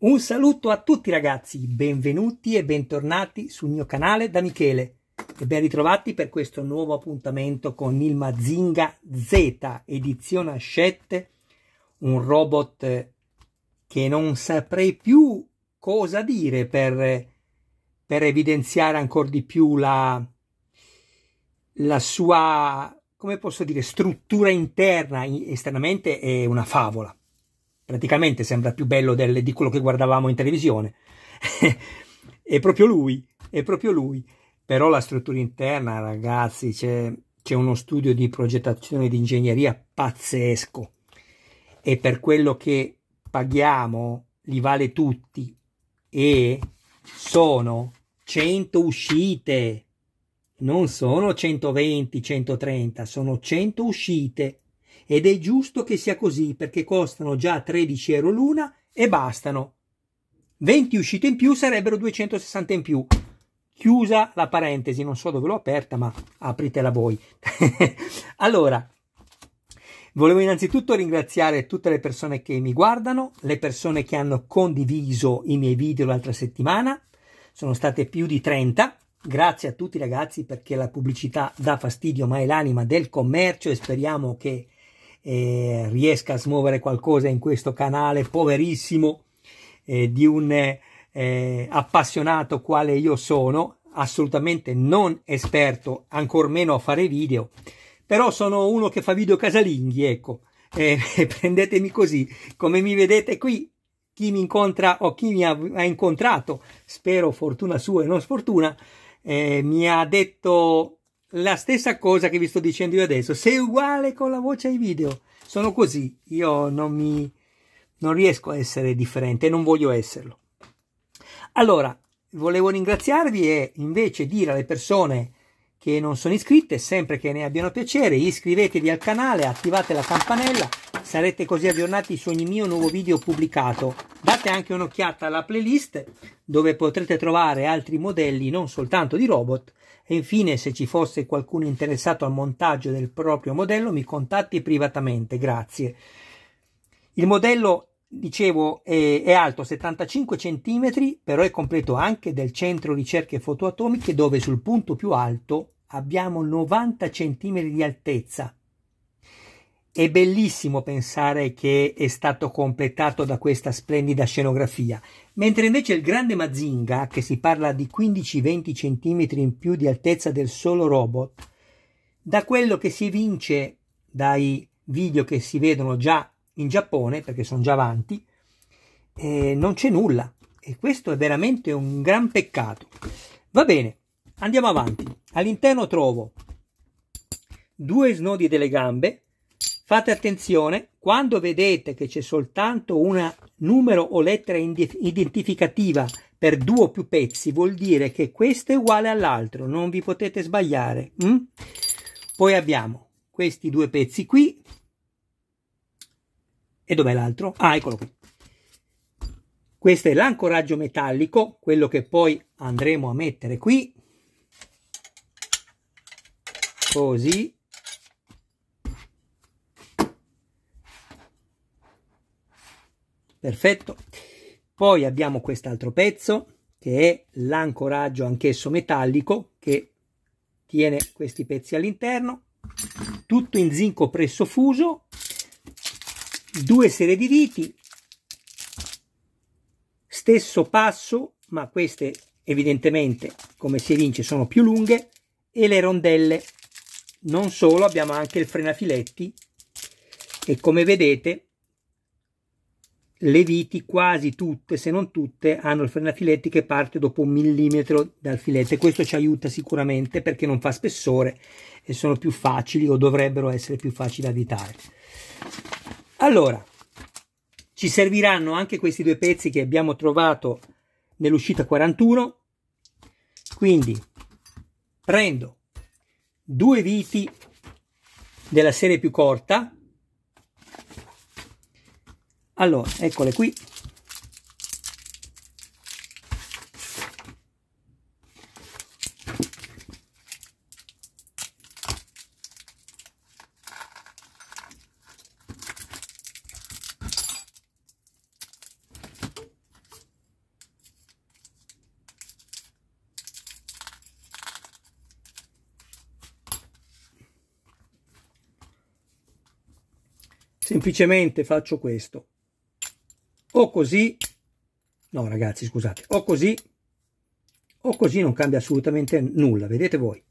Un saluto a tutti ragazzi, benvenuti e bentornati sul mio canale da Michele e ben ritrovati per questo nuovo appuntamento con il Mazinga Z edizione Hachette, un robot che non saprei più cosa dire per evidenziare ancora di più la sua, come posso dire, struttura interna. Esternamente è una favola. Praticamente sembra più bello di quello che guardavamo in televisione. È proprio lui, è proprio lui. Però la struttura interna, ragazzi, c'è uno studio di progettazione di ingegneria pazzesco. E per quello che paghiamo, li vale tutti. E sono 100 uscite. Non sono 120, 130, sono 100 uscite. Ed è giusto che sia così, perché costano già 13 euro l'una e bastano. 20 uscite in più sarebbero 260 in più. Chiusa la parentesi, non so dove l'ho aperta, ma apritela voi. Allora, volevo innanzitutto ringraziare tutte le persone che mi guardano, le persone che hanno condiviso i miei video l'altra settimana. Sono state più di 30. Grazie a tutti ragazzi, perché la pubblicità dà fastidio, ma è l'anima del commercio e speriamo che riesca a smuovere qualcosa in questo canale poverissimo di un appassionato quale io sono, assolutamente non esperto, ancor meno a fare video, però sono uno che fa video casalinghi, ecco, prendetemi così, come mi vedete qui. Chi mi incontra o chi mi ha incontrato, spero fortuna sua e non sfortuna, mi ha detto la stessa cosa che vi sto dicendo io adesso. Sei uguale con la voce ai video. Sono così. Io non riesco a essere differente e non voglio esserlo. Allora, volevo ringraziarvi e invece dire alle persone che non sono iscritte, sempre che ne abbiano piacere, iscrivetevi al canale, attivate la campanella, sarete così aggiornati su ogni mio nuovo video pubblicato. Date anche un'occhiata alla playlist dove potrete trovare altri modelli non soltanto di robot. E infine, se ci fosse qualcuno interessato al montaggio del proprio modello, mi contatti privatamente, grazie. Il modello, dicevo, è alto 75 cm, però è completo anche del centro ricerche fotoatomiche, dove sul punto più alto abbiamo 90 cm di altezza. È bellissimo pensare che è stato completato da questa splendida scenografia, mentre invece il grande Mazinga, che si parla di 15-20 cm in più di altezza del solo robot, da quello che si evince dai video che si vedono già in Giappone, perché sono già avanti, non c'è nulla, e questo è veramente un gran peccato. Va bene, andiamo avanti. All'interno trovo due snodi delle gambe. Fate attenzione, quando vedete che c'è soltanto un numero o lettera identificativa per due o più pezzi, vuol dire che questo è uguale all'altro, non vi potete sbagliare. Poi abbiamo questi due pezzi qui. E dov'è l'altro? Ah, eccolo qui. Questo è l'ancoraggio metallico, quello che poi andremo a mettere qui. Così. Perfetto. Poi abbiamo quest'altro pezzo che è l'ancoraggio anch'esso metallico che tiene questi pezzi all'interno, tutto in zinco presso fuso, due serie di viti, stesso passo, ma queste evidentemente, come si evince, sono più lunghe, e le rondelle. Non solo, abbiamo anche il frenafiletti e come vedete le viti quasi tutte, se non tutte, hanno il frenafiletti che parte dopo 1 millimetro dal filetto, e questo ci aiuta sicuramente perché non fa spessore e sono più facili, o dovrebbero essere più facili da avvitare. Allora, ci serviranno anche questi due pezzi che abbiamo trovato nell'uscita 41, quindi prendo due viti della serie più corta. Allora, eccole qui. semplicemente faccio questo, o così, no ragazzi scusate, o così non cambia assolutamente nulla, vedete voi.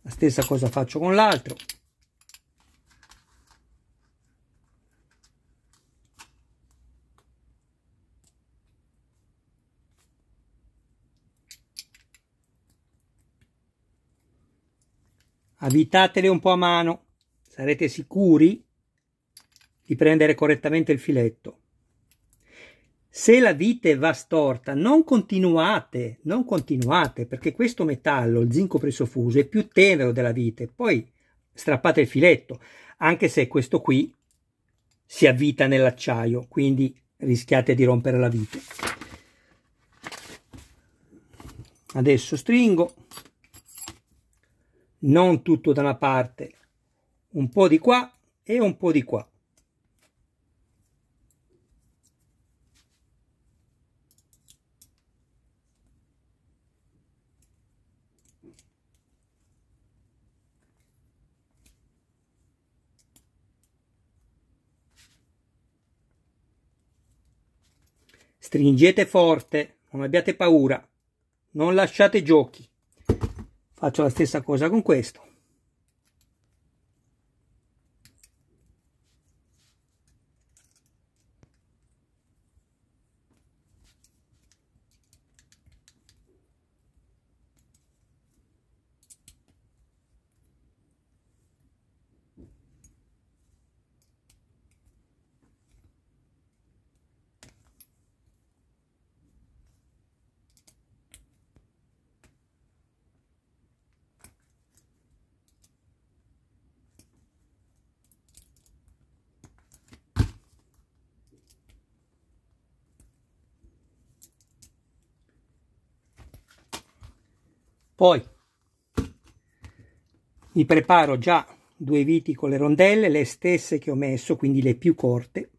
La stessa cosa faccio con l'altro. Avvitatele un po' a mano, sarete sicuri di prendere correttamente il filetto. Se la vite va storta, non continuate, perché questo metallo, il zinco pressofuso, è più tenero della vite. Poi strappate il filetto, anche se questo qui si avvita nell'acciaio, quindi rischiate di rompere la vite. Adesso stringo, non tutto da una parte, un po' di qua e un po' di qua. Stringete forte, non abbiate paura, non lasciate giochi. Faccio la stessa cosa con questo. Poi mi preparo già due viti con le rondelle, le stesse che ho messo, quindi le più corte.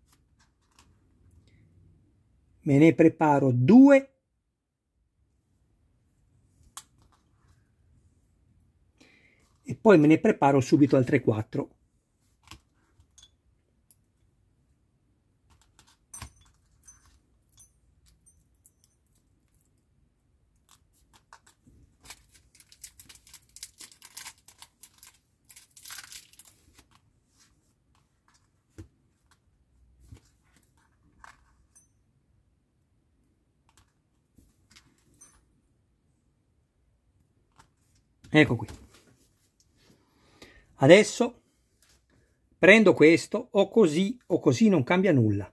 Me ne preparo due e poi me ne preparo subito altre 4. Ecco qui. Adesso prendo questo, o così non cambia nulla.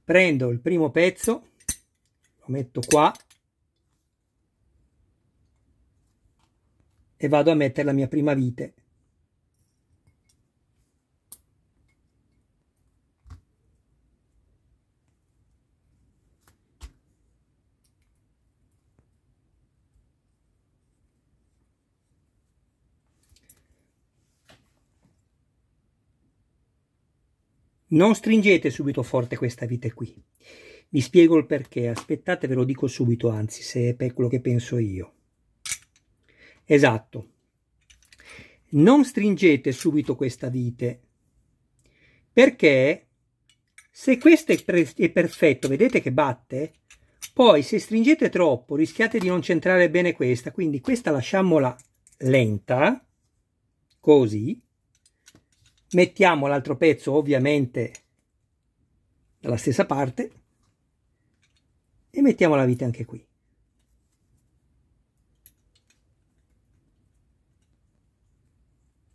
Prendo il primo pezzo, lo metto qua e vado a mettere la mia prima vite. Non stringete subito forte questa vite qui. Vi spiego il perché, aspettate, ve lo dico subito, anzi, se è per quello che penso io. Esatto. Non stringete subito questa vite, perché se questo è perfetto, vedete che batte, poi se stringete troppo rischiate di non centrare bene questa, quindi questa lasciamola lenta, così. Mettiamo l'altro pezzo ovviamente dalla stessa parte e mettiamo la vite anche qui.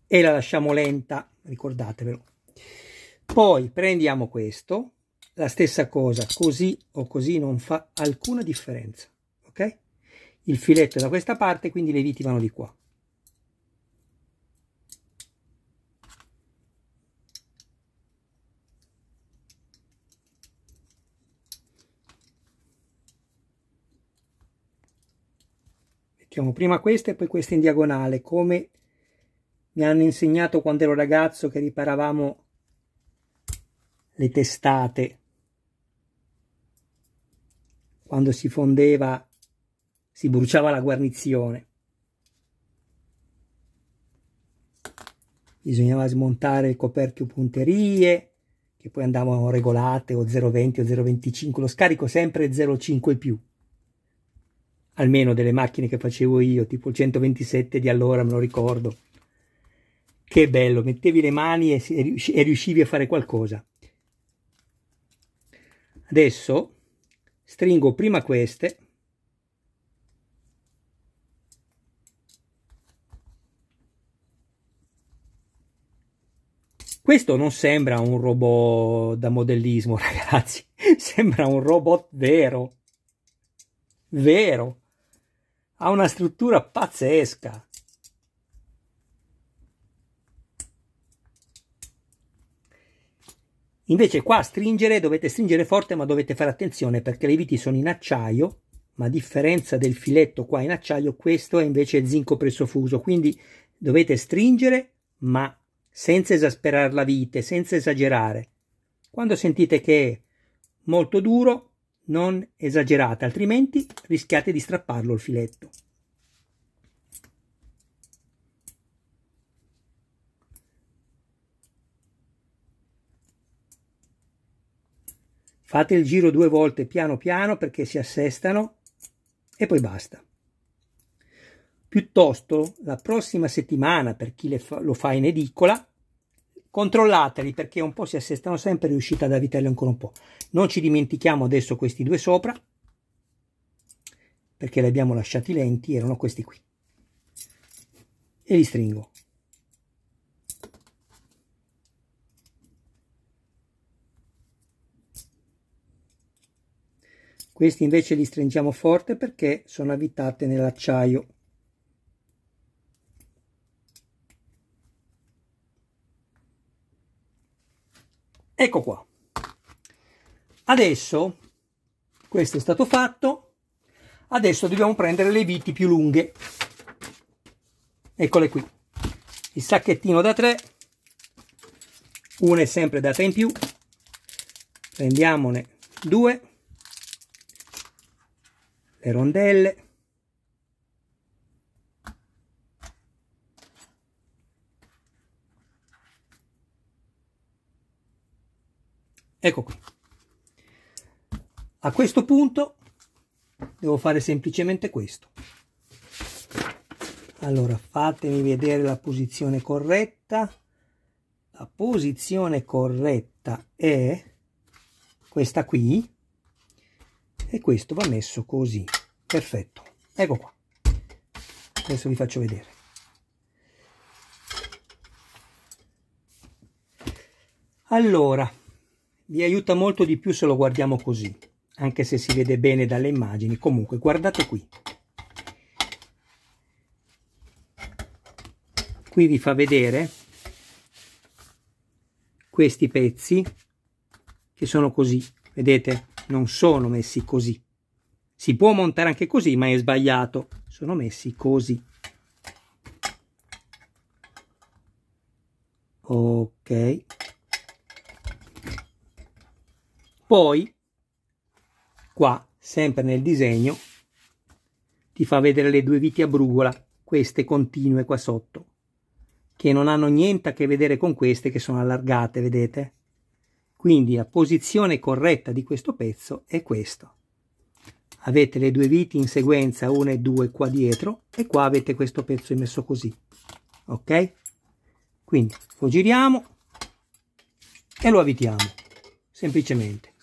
E la lasciamo lenta, ricordatevelo. Poi prendiamo questo, la stessa cosa, così o così non fa alcuna differenza, ok? Il filetto è da questa parte, quindi le viti vanno di qua. facciamo prima questa e poi questa in diagonale, come mi hanno insegnato quando ero ragazzo che riparavamo le testate, quando si fondeva, si bruciava la guarnizione, bisognava smontare il coperchio punterie, che poi andavano regolate o 0,20 o 0,25, lo scarico sempre 0,5 più, almeno delle macchine che facevo io, tipo il 127 di allora, me lo ricordo. Che bello, mettevi le mani e riuscivi a fare qualcosa. Adesso stringo prima queste, questo non sembra un robot da modellismo, ragazzi, sembra un robot vero, ha una struttura pazzesca. Invece qua stringere, dovete stringere forte, ma dovete fare attenzione perché le viti sono in acciaio, ma a differenza del filetto qua in acciaio, questo è invece zinco pressofuso, quindi dovete stringere ma senza esasperare la vite, senza esagerare. Quando sentite che è molto duro, non esagerate, altrimenti rischiate di strapparlo il filetto. Fate il giro 2 volte piano piano perché si assestano e poi basta. Piuttosto la prossima settimana, per chi lo fa in edicola, controllateli perché un po' si assestano sempre, riuscite ad avvitello ancora un po'. Non ci dimentichiamo adesso questi 2 sopra, perché li abbiamo lasciati lenti, erano questi qui. E li stringo. Questi invece li stringiamo forte perché sono avvitate nell'acciaio. Ecco qua. Adesso questo è stato fatto. Adesso dobbiamo prendere le viti più lunghe. Eccole qui. Il sacchettino da 3. Una è sempre da 3 in più. Prendiamone 2. Le rondelle. Ecco qui. A questo punto devo fare semplicemente questo. Allora fatemi vedere la posizione corretta. La posizione corretta è questa qui e questo va messo così. Perfetto. Ecco qua. Adesso vi faccio vedere. Allora, vi aiuta molto di più se lo guardiamo così, anche se si vede bene dalle immagini. Comunque, guardate qui. Qui vi fa vedere questi pezzi che sono così. Vedete? Non sono messi così. Si può montare anche così, ma è sbagliato. Sono messi così. Ok. Poi, qua, sempre nel disegno, ti fa vedere le 2 viti a brugola, queste continue qua sotto, che non hanno niente a che vedere con queste che sono allargate, vedete? Quindi la posizione corretta di questo pezzo è questo. Avete le 2 viti in sequenza, 1 e 2 qua dietro, e qua avete questo pezzo messo così. Ok? Quindi lo giriamo e lo avvitiamo, semplicemente.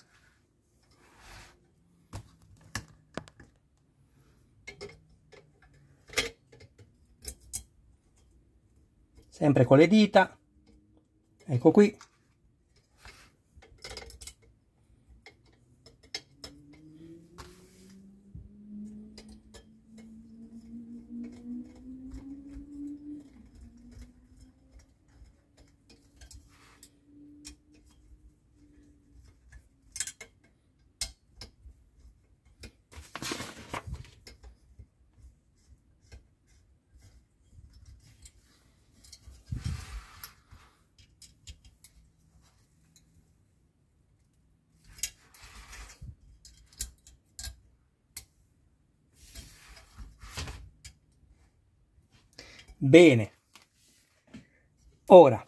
Sempre con le dita, ecco qui. Bene, ora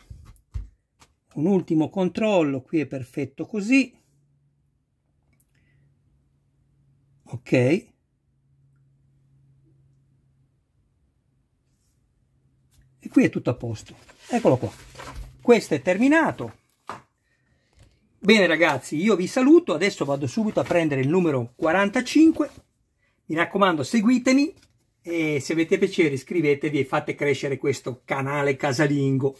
un ultimo controllo, qui è perfetto così, ok, e qui è tutto a posto. Eccolo qua, questo è terminato. Bene ragazzi, io vi saluto, adesso vado subito a prendere il numero 45, mi raccomando seguitemi e se avete piacere iscrivetevi e fate crescere questo canale casalingo,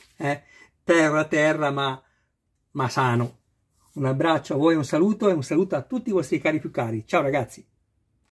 terra ma sano. Un abbraccio a voi, un saluto e un saluto a tutti i vostri cari più cari. Ciao ragazzi!